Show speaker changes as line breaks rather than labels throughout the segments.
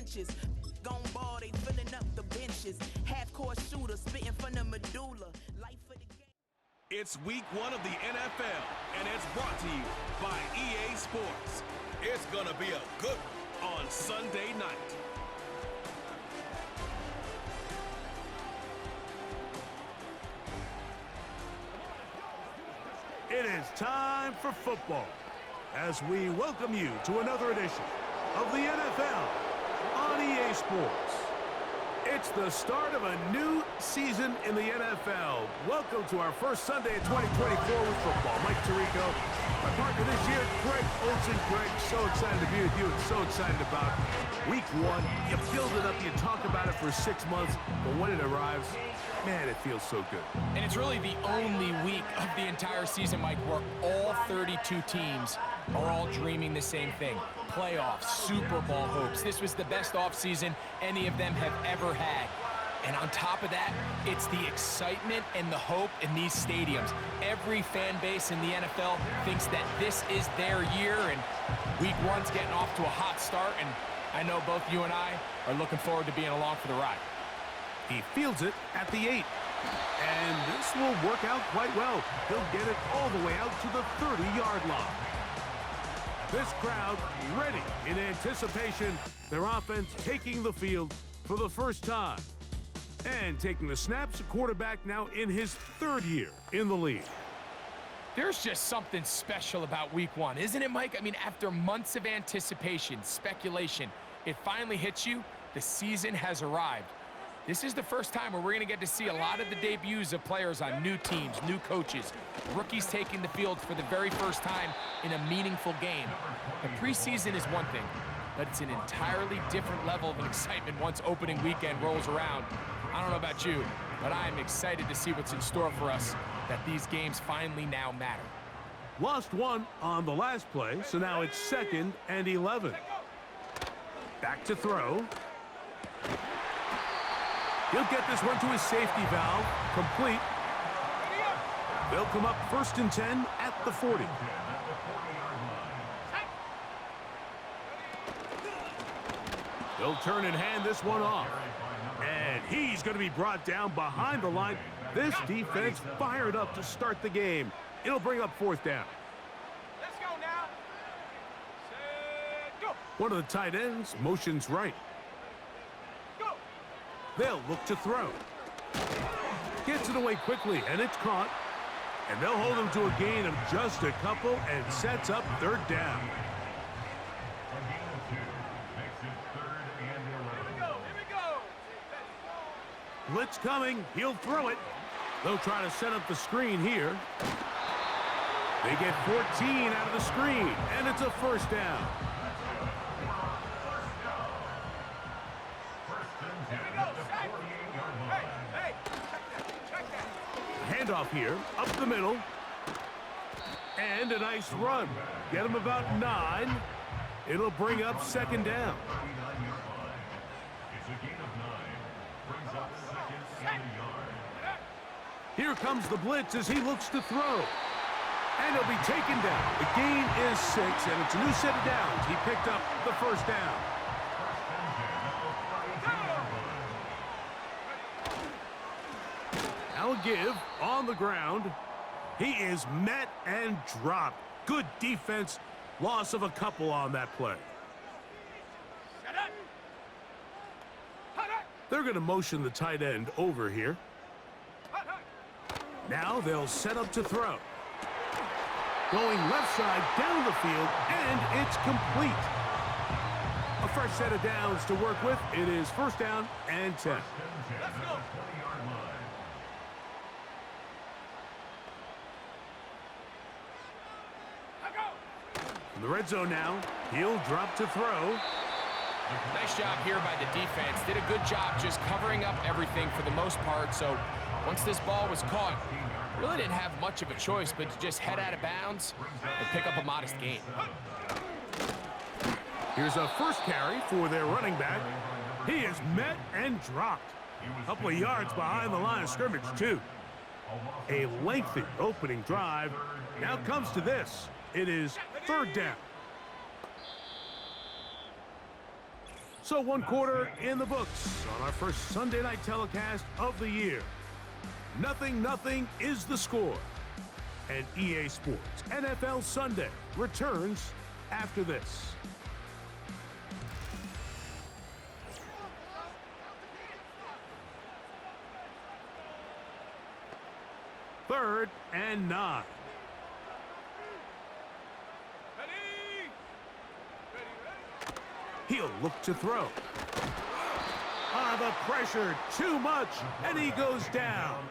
trenches. Gone ball, they filling up the benches. Half-court shooter, spitting from the medulla. Life for the game.
It's week 1 of the NFL, and it's brought to you by EA Sports. It's gonna be a good one on Sunday night.
It is time for football as we welcome you to another edition of the NFL on EA Sports. It's the start of a new season in the NFL. Welcome to our first Sunday in 2024 with football. Mike Tirico, my partner this year, Greg Olsen. Greg, so excited to be with you and so excited about week 1. You build it up, you talk about it for 6 months, but when it arrives, man, it feels so good.
And it's really the only week of the entire season, Mike, where all 32 teams are all dreaming the same thing. Playoffs, Super Bowl hopes. This was the best offseason any of them have ever had. And on top of that, it's the excitement and the hope in these stadiums. Every fan base in the NFL thinks that this is their year, and week 1's getting off to a hot start, and I know both you and I are looking forward to being along for the ride.
He fields it at the 8. And this will work out quite well. He'll get it all the way out to the 30-yard line. This crowd ready in anticipation. Their offense taking the field for the first time. And taking the snaps, a quarterback now in his 3rd year in the league.
There's just something special about week 1, isn't it, Mike? I mean, after months of anticipation, speculation, it finally hits you. The season has arrived. This is the first time where we're going to get to see a lot of the debuts of players on new teams, new coaches, rookies taking the field for the very first time in a meaningful game. The preseason is one thing, but it's an entirely different level of excitement once opening weekend rolls around. I don't know about you, but I am excited to see what's in store for us, that these games finally now matter.
Lost one on the last play, so now it's 2nd and 11. Back to throw. He'll get this one to his safety valve, complete. They'll come up 1st and 10 at the 40. They'll turn and hand this one off. And he's going to be brought down behind the line. This defense fired up to start the game. It'll bring up 4th down.
Let's go now. Set, go.
One of the tight ends motions right. They'll look to throw. Gets it away quickly, and it's caught. And they'll hold him to a gain of just a couple and sets up 3rd down. Blitz coming. He'll throw it. They'll try to set up the screen here. They get 14 out of the screen, and it's a 1st down. Handoff here, up the middle, and a nice run. Get him about 9. It'll bring up 2nd down. Here comes the blitz as he looks to throw. And he'll be taken down. The gain is 6, and it's a new set of downs. He picked up the 1st down. Now a give on the ground. He is met and dropped. Good defense. Loss of a couple on that play. They're going to motion the tight end over here. Now they'll set up to throw. Going left side down the field, and it's complete. A fresh set of downs to work with. It is 1st down and 10.
Let's go.
In the red zone now, he'll drop to throw.
Nice job here by the defense. Did a good job just covering up everything for the most part. So once this ball was caught, really didn't have much of a choice but to just head out of bounds and pick up a modest gain.
Here's a 1st carry for their running back. He is met and dropped. A couple of yards behind the line of scrimmage, too. A lengthy opening drive. Now comes to this. It is 3rd down. So one quarter in the books on our first Sunday night telecast of the year. 0-0 is the score. And EA Sports NFL Sunday returns after this. Third and 9. He'll look to throw. The pressure, too much, and he goes down.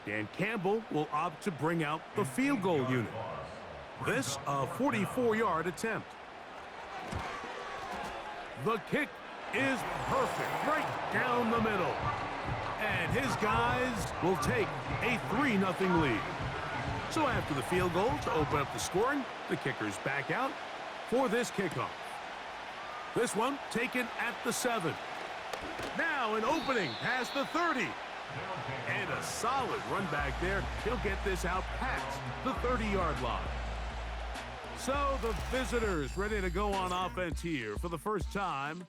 Dan Campbell will opt to bring out the field goal unit. This, a 44-yard attempt. The kick is perfect, right down the middle. And his guys will take a 3-0 lead. So after the field goal to open up the scoring, the kicker's back out for this kickoff. This one taken at the 7. Now an opening past the 30. And a solid run back there. He'll get this out past the 30-yard line. So the visitors ready to go on offense here for the first time.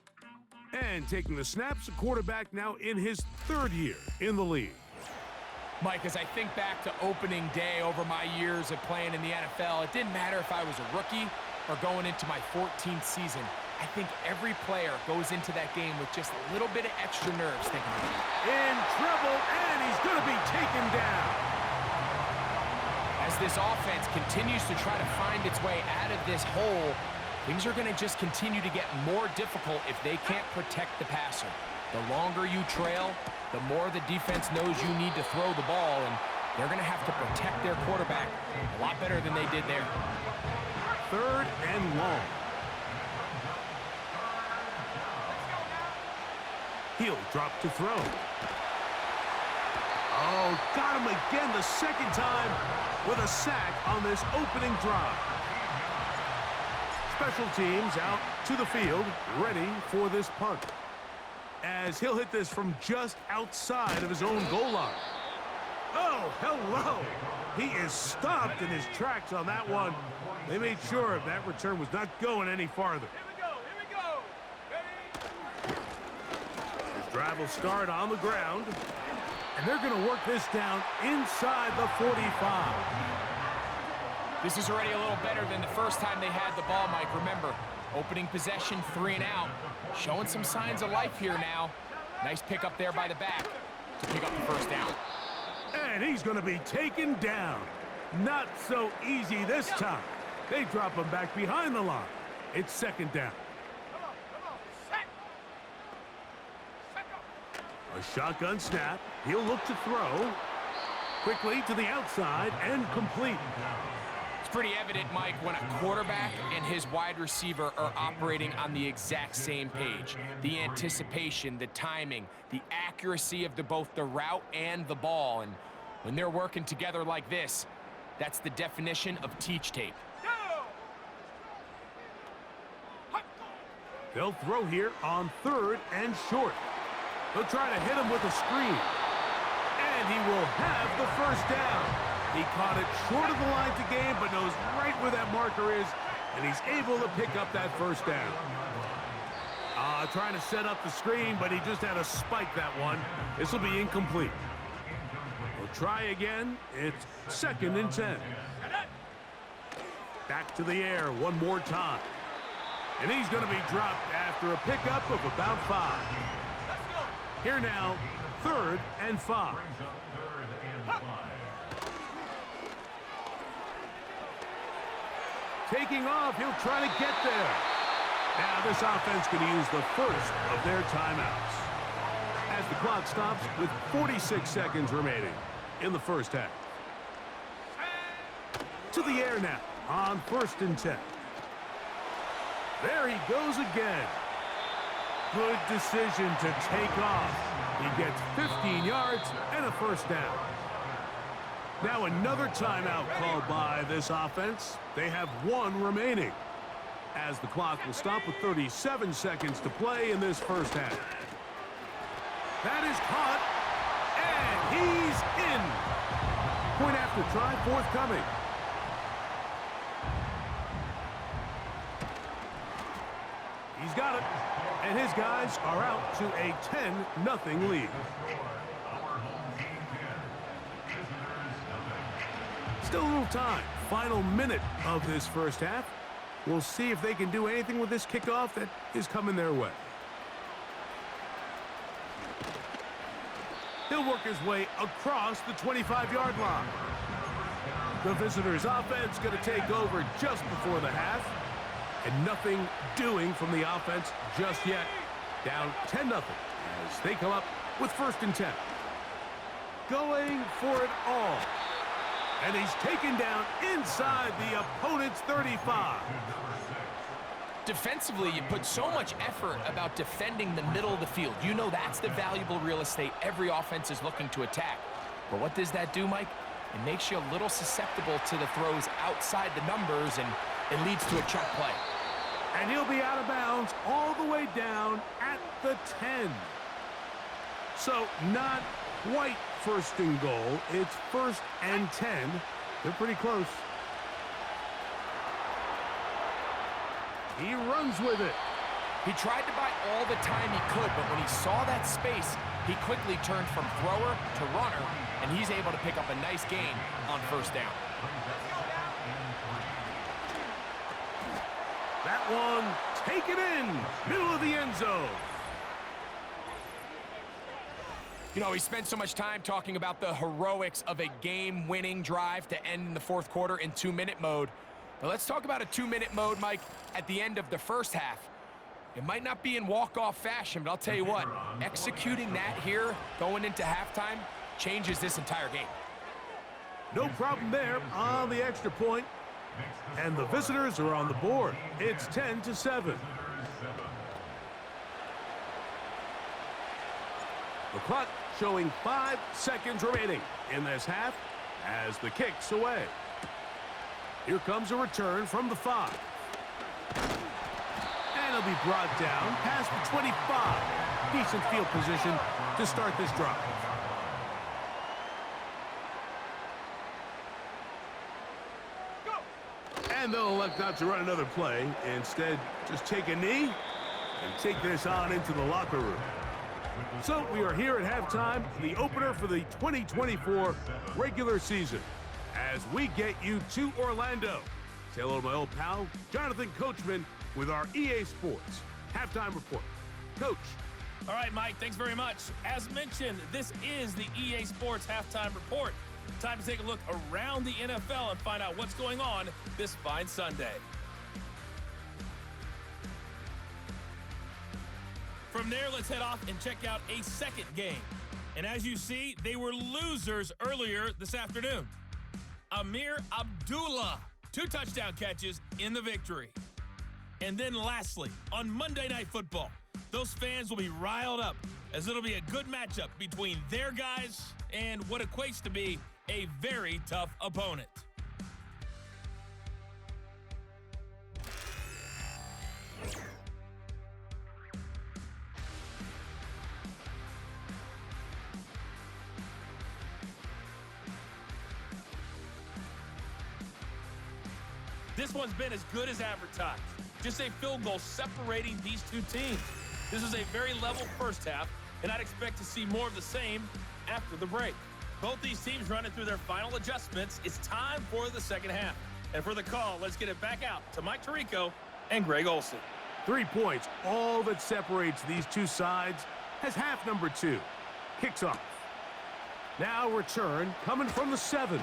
And taking the snaps, a quarterback now in his 3rd year in the league.
Mike, as I think back to opening day over my years of playing in the NFL, it didn't matter if I was a rookie or going into my 14th season. I think every player goes into that game with just a little bit of extra nerves thinking about it.
In trouble, and he's going to be taken down.
As this offense continues to try to find its way out of this hole, things are going to just continue to get more difficult if they can't protect the passer. The longer you trail, the more the defense knows you need to throw the ball, and they're going to have to protect their quarterback a lot better than they did there.
3rd and long. He'll drop to throw. Oh, got him again the second time with a sack on this opening drive. Special teams out to the field, ready for this punt. As he'll hit this from just outside of his own goal line. Oh, hello. He is stopped in his tracks on that one. They made sure that return was not going any farther. Drive will start on the ground, and they're going to work this down inside the 45.
This is already a little better than the first time they had the ball, Mike. Remember, opening possession, 3 and out. Showing some signs of life here now. Nice pick up there by the back to pick up the first down.
And he's going to be taken down. Not so easy this time. They drop him back behind the line. It's 2nd down. A shotgun snap. He'll look to throw. Quickly to the outside and complete.
It's pretty evident, Mike, when a quarterback and his wide receiver are operating on the exact same page. The anticipation, the timing, the accuracy of both the route and the ball. And when they're working together like this, that's the definition of teach tape.
They'll throw here on 3rd and short. They'll try to hit him with a screen. And he will have the first down. He caught it short of the line to gain, but knows right where that marker is, and he's able to pick up that first down. Trying to set up the screen, but he just had to spike that one. This will be incomplete. We'll try again. It's 2nd and 10. Back to the air one more time. And he's going to be dropped after a pickup of about 5. Here now, 3rd and 5. Taking off, he'll try to get there. Now this offense going to use the first of their timeouts. As the clock stops with 46 seconds remaining in the first half. To the air now on 1st and 10. There he goes again. Good decision to take off. He gets 15 yards and a first down. Now another timeout called by this offense. They have 1 remaining. As the clock will stop with 37 seconds to play in this first half. That is caught. And he's in. Point after try forthcoming. He's got it. And his guys are out to a 10-0 lead. Still a little time. Final minute of this first half. We'll see if they can do anything with this kickoff that is coming their way. He'll work his way across the 25-yard line. The visitors' offense going to take over just before the half. And nothing doing from the offense just yet. Down 10-0 as they come up with 1st and 10. Going for it all. And he's taken down inside the opponent's 35.
Defensively, you put so much effort about defending the middle of the field. You know that's the valuable real estate every offense is looking to attack. But what does that do, Mike? It makes you a little susceptible to the throws outside the numbers, and it leads to a chunk play.
And he'll be out of bounds all the way down at the 10. So not quite 1st and goal. It's 1st and 10. They're pretty close. He runs with it.
He tried to buy all the time he could, but when he saw that space, he quickly turned from thrower to runner, and he's able to pick up a nice gain on 1st down.
That one taken in, middle of the end zone.
You know, he spent so much time talking about the heroics of a game-winning drive to end in the 4th quarter in 2-minute mode. Now let's talk about a 2-minute mode, Mike, at the end of the first half. It might not be in walk-off fashion, but I'll tell you what, executing that here going into halftime changes this entire game.
No problem there on the extra point. And the visitors are on the board. It's 10-7. The clock showing 5 seconds remaining in this half as the kick's away. Here comes a return from the 5. And it'll be brought down past the 25. Decent field position to start this drive. And they'll elect not to run another play. Instead, just take a knee and take this on into the locker room. So we are here at halftime, the opener for the 2024 regular season. As we get you to Orlando. Say hello to my old pal, Jonathan Coachman, with our EA Sports halftime report. Coach.
All right, Mike, thanks very much. As mentioned, this is the EA Sports halftime report. Time to take a look around the NFL and find out what's going on this fine Sunday. From there, let's head off and check out a second game. And as you see, they were losers earlier this afternoon. Amir Abdullah, 2 touchdown catches in the victory. And then lastly, on Monday Night Football, those fans will be riled up as it'll be a good matchup between their guys and what equates to be a very tough opponent. This one's been as good as advertised. Just a field goal separating these two teams. This is a very level first half, and I'd expect to see more of the same after the break. Both these teams running through their final adjustments. It's time for the second half. And for the call, let's get it back out to Mike Tirico and Greg Olsen.
3 points, all that separates these two sides, as half number 2 kicks off. Now return coming from the 7.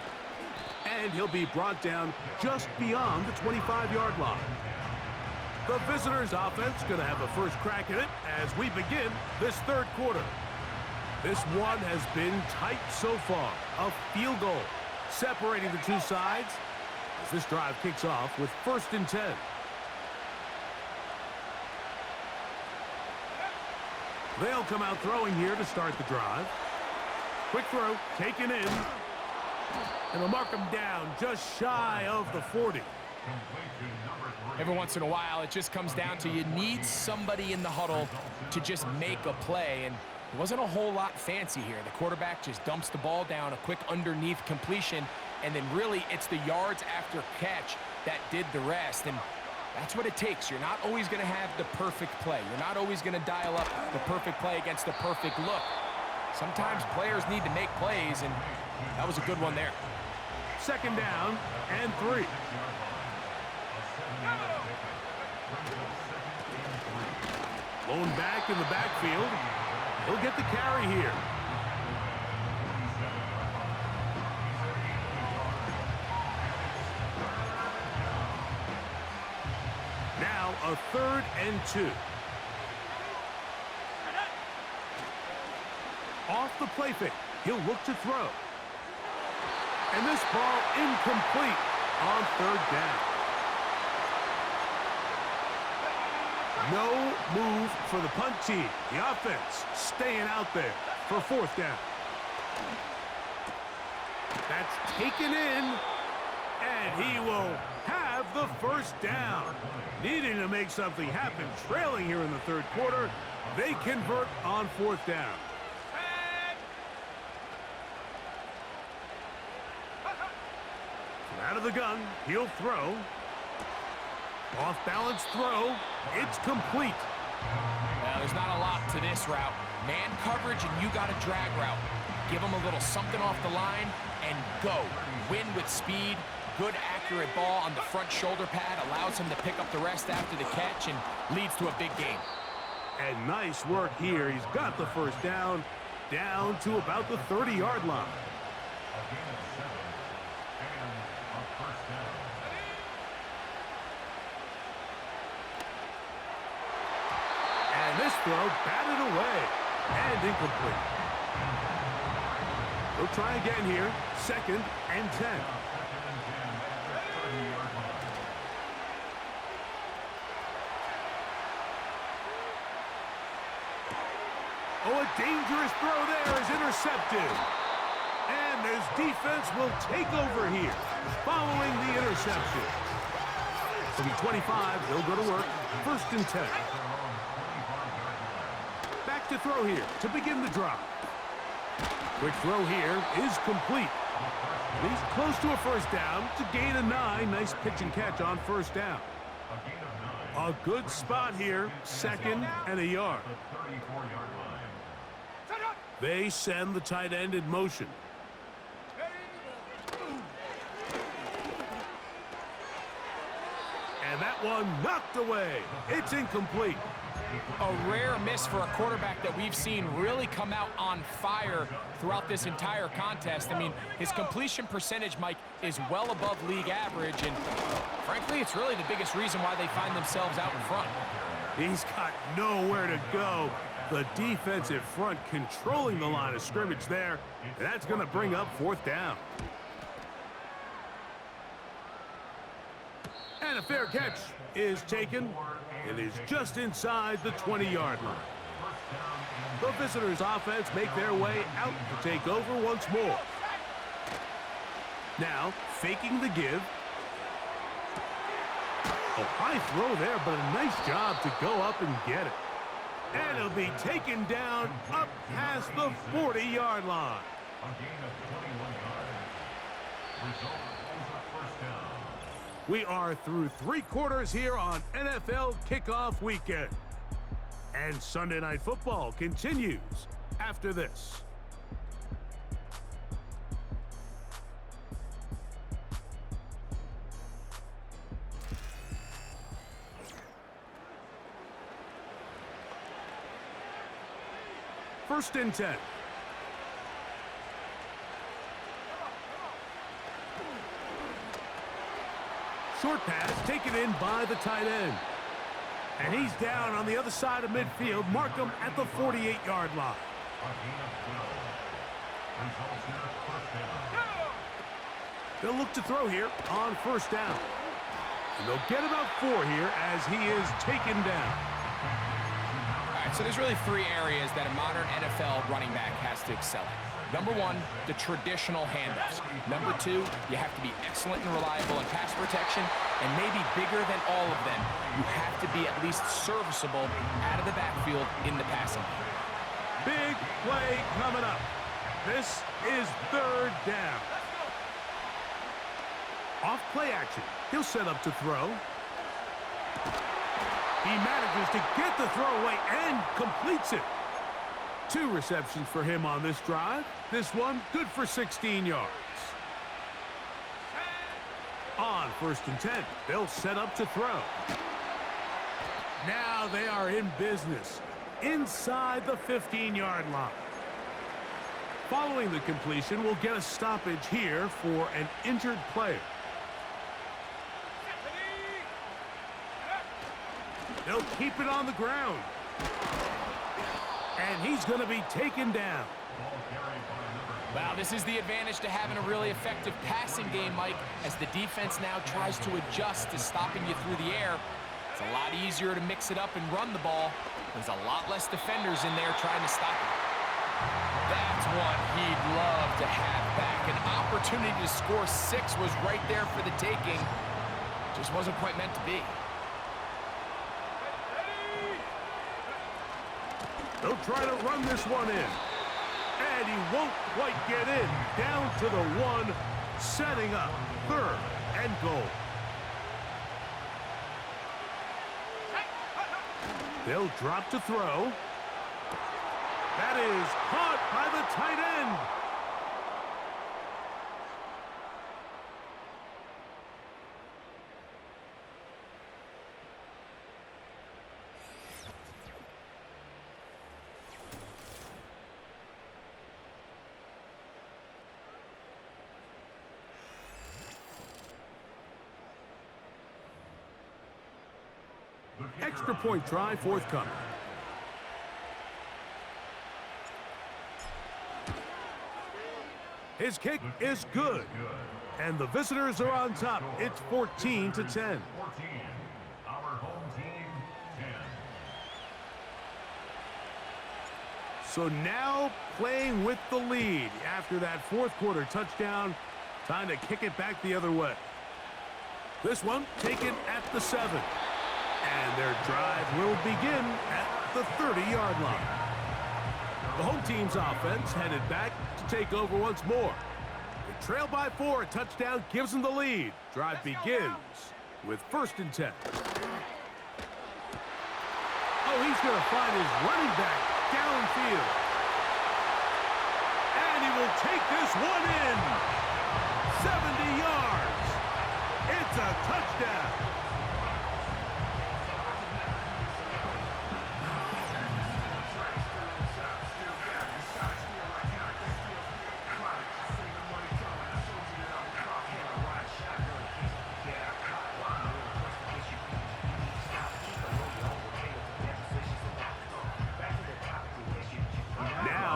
And he'll be brought down just beyond the 25-yard line. The visitors' offense going to have a first crack at it as we begin this 3rd quarter. This one has been tight so far. A field goal separating the two sides as this drive kicks off with 1st and 10. They'll come out throwing here to start the drive. Quick throw, taken in. And they'll mark him down just shy of the 40.
Every once in a while, it just comes down to you need somebody in the huddle to just make a play. And it wasn't a whole lot fancy here. The quarterback just dumps the ball down, a quick underneath completion, and then really it's the yards after catch that did the rest. And That's what it takes. You're not always going to have the perfect play. You're not always going to dial up the perfect play against the perfect look. Sometimes players need to make plays, and that was a good one there.
Second down and 3. Blown back in the backfield. He'll get the carry here. Now a 3rd and 2. Off the play fake. He'll look to throw. And this ball incomplete on 3rd down. No move for the punt team. The offense staying out there for 4th down. That's taken in, and he will have the 1st down. Needing to make something happen, trailing here in the 3rd quarter. They convert on 4th down. Out of the gun, he'll throw. Off-balance throw. It's complete.
Well, there's not a lot to this route. Man coverage, and you got a drag route. Give him a little something off the line and go. Win with speed. Good, accurate ball on the front shoulder pad. Allows him to pick up the rest after the catch and leads to a big gain.
And nice work here. He's got the 1st down to about the 30-yard line. This throw batted away and incomplete. He'll try again here. 2nd and 10. Oh, a dangerous throw there is intercepted. And his defense will take over here following the interception. From 25, they'll go to work. 1st and 10. To throw here to begin the drive. Quick throw here is complete. He's close to a 1st down to gain a 9. Nice pitch and catch on 1st down. A good spot here. 2nd and a yard. They send the tight end in motion. And that one knocked away. It's incomplete.
A rare miss for a quarterback that we've seen really come out on fire throughout this entire contest. I mean, his completion percentage, Mike, is well above league average, and frankly, it's really the biggest reason why they find themselves out in front.
He's got nowhere to go. The defensive front controlling the line of scrimmage there. That's going to bring up 4th down. And a fair catch is taken. It is just inside the 20-yard line. The visitors' offense make their way out to take over once more. Now, faking the give. A high throw there, but a nice job to go up and get it. And it'll be taken down up past the 40-yard line. A gain of 21 yards. Result is a 1st down. We are through 3 quarters here on NFL Kickoff Weekend. And Sunday Night Football continues after this. First and 10. Short pass taken in by the tight end. And he's down on the other side of midfield. Mark him at the 48-yard line. They'll look to throw here on 1st down. And they'll get about 4 here as he is taken down.
All right, so there's really 3 areas that a modern NFL running back has to excel at. Number 1, the traditional handoffs. Number 2, you have to be excellent and reliable in pass protection, and maybe bigger than all of them, you have to be at least serviceable out of the backfield in the passing game.
Big play coming up. This is 3rd down. Off play action. He'll set up to throw. He manages to get the throw away and completes it. 2 receptions for him on this drive. This one good for 16 yards. On 1st and 10, they'll set up to throw. Now they are in business inside the 15-yard line. Following the completion, we'll get a stoppage here for an injured player. They'll keep it on the ground. And he's going to be taken down.
Well, this is the advantage to having a really effective passing game, Mike, as the defense now tries to adjust to stopping you through the air. It's a lot easier to mix it up and run the ball. There's a lot less defenders in there trying to stop it. That's what he'd love to have back. An opportunity to score 6 was right there for the taking. Just wasn't quite meant to be.
They'll try to run this one in. And he won't quite get in. Down to the 1, setting up 3rd and goal. They'll drop to throw. That is caught by the tight end. Extra point try forthcoming. His kick is good. And the visitors are on top. It's 14-10. So now playing with the lead after that 4th quarter touchdown. Time to kick it back the other way. This one taken at the 7. And their drive will begin at the 30-yard line. The home team's offense headed back to take over once more. They trail by 4. A touchdown gives them the lead. Drive begins with 1st and 10. Oh, he's going to find his running back downfield. And he will take this one in. 70 yards. It's a touchdown.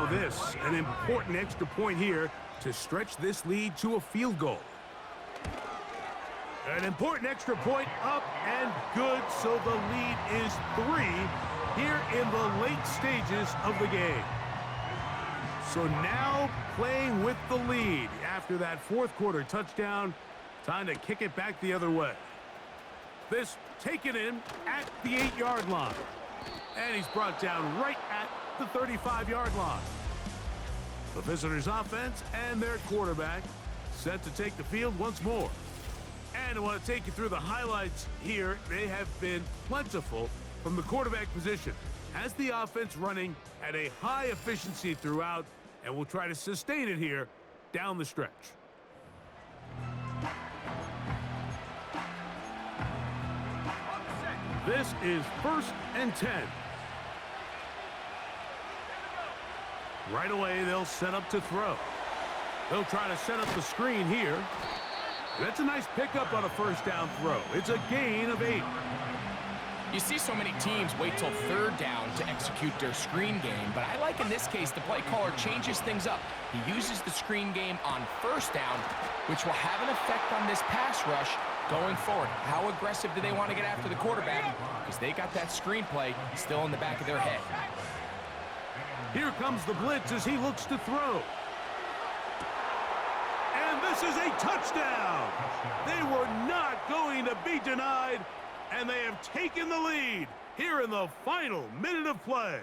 This, an important extra point here to stretch this lead to a field goal. An important extra point up and good, so the lead is 3 here in the late stages of the game. So now playing with the lead after that 4th quarter touchdown, time to kick it back the other way. This taken in at the 8-yard line. And he's brought down right at the 35-yard line. The visitors' offense and their quarterback set to take the field once more. And I want to take you through the highlights here. They have been plentiful from the quarterback position. Has the offense running at a high efficiency throughout, and will try to sustain it here down the stretch. This is 1st and 10. Right away, they'll set up to throw. They'll try to set up the screen here. That's a nice pickup on a 1st down throw. It's a gain of 8.
You see so many teams wait till 3rd down to execute their screen game, but I like in this case the play caller changes things up. He uses the screen game on 1st down, which will have an effect on this pass rush going forward. How aggressive do they want to get after the quarterback? Because they got that screen play still in the back of their head.
Here comes the blitz as he looks to throw. And this is a touchdown. They were not going to be denied, and they have taken the lead here in the final minute of play.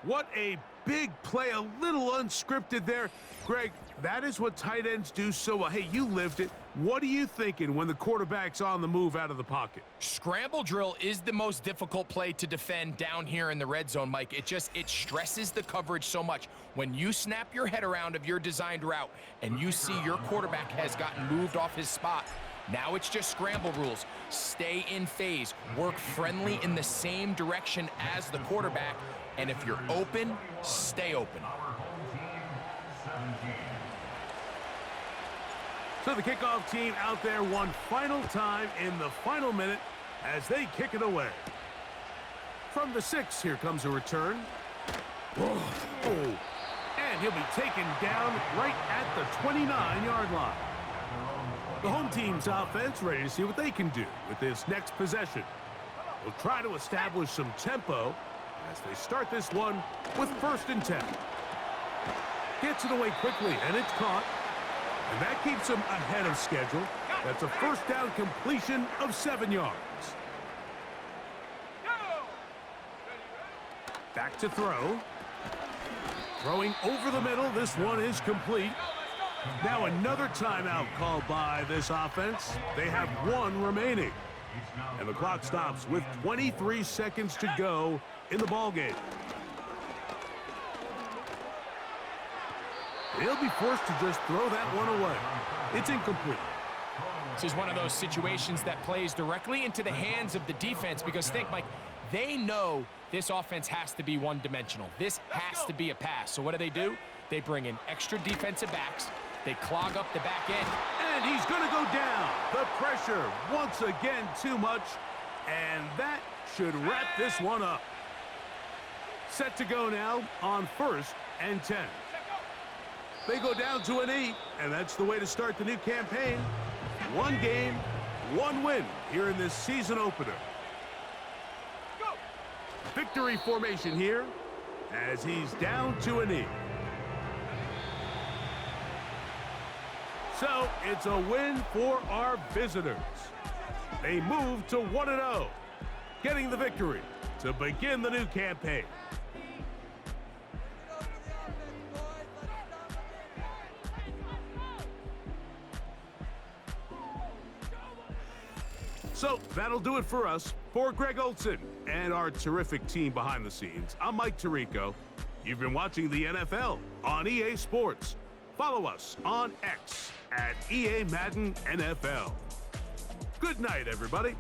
What a big play, a little unscripted there. Greg, that is what tight ends do so well. Hey, you lived it. What are you thinking when the quarterback's on the move out of the pocket?
Scramble drill is the most difficult play to defend down here in the red zone, Mike. It stresses the coverage so much. When you snap your head around of your designed route and you see your quarterback has gotten moved off his spot, now it's just scramble rules. Stay in phase, work friendly in the same direction as the quarterback, and if you're open, stay open.
So the kickoff team out there one final time in the final minute as they kick it away. From the 6, here comes a return. Oh. And he'll be taken down right at the 29-yard line. The home team's offense ready to see what they can do with this next possession. They'll try to establish some tempo as they start this one with 1st and 10. Gets it away quickly, and it's caught. And that keeps them ahead of schedule. That's a 1st down completion of 7 yards. Back to throw. Throwing over the middle. This one is complete. Now another timeout called by this offense. They have 1 remaining. And the clock stops with 23 seconds to go in the ballgame. He'll be forced to just throw that one away. It's incomplete.
This is one of those situations that plays directly into the hands of the defense because think, Mike, they know this offense has to be one-dimensional. This has to be a pass. So what do? They bring in extra defensive backs. They clog up the back end.
And he's going to go down. The pressure once again too much. And that should wrap this one up. Set to go now on 1st and 10. They go down to an 8, and that's the way to start the new campaign. 1 game, 1 win here in this season opener. Victory formation here as he's down to a knee. So it's a win for our visitors. They move to 1-0, getting the victory to begin the new campaign. So that'll do it for us. For Greg Olson and our terrific team behind the scenes, I'm Mike Tirico. You've been watching the NFL on EA Sports. Follow us on X at EA Madden NFL. Good night, everybody.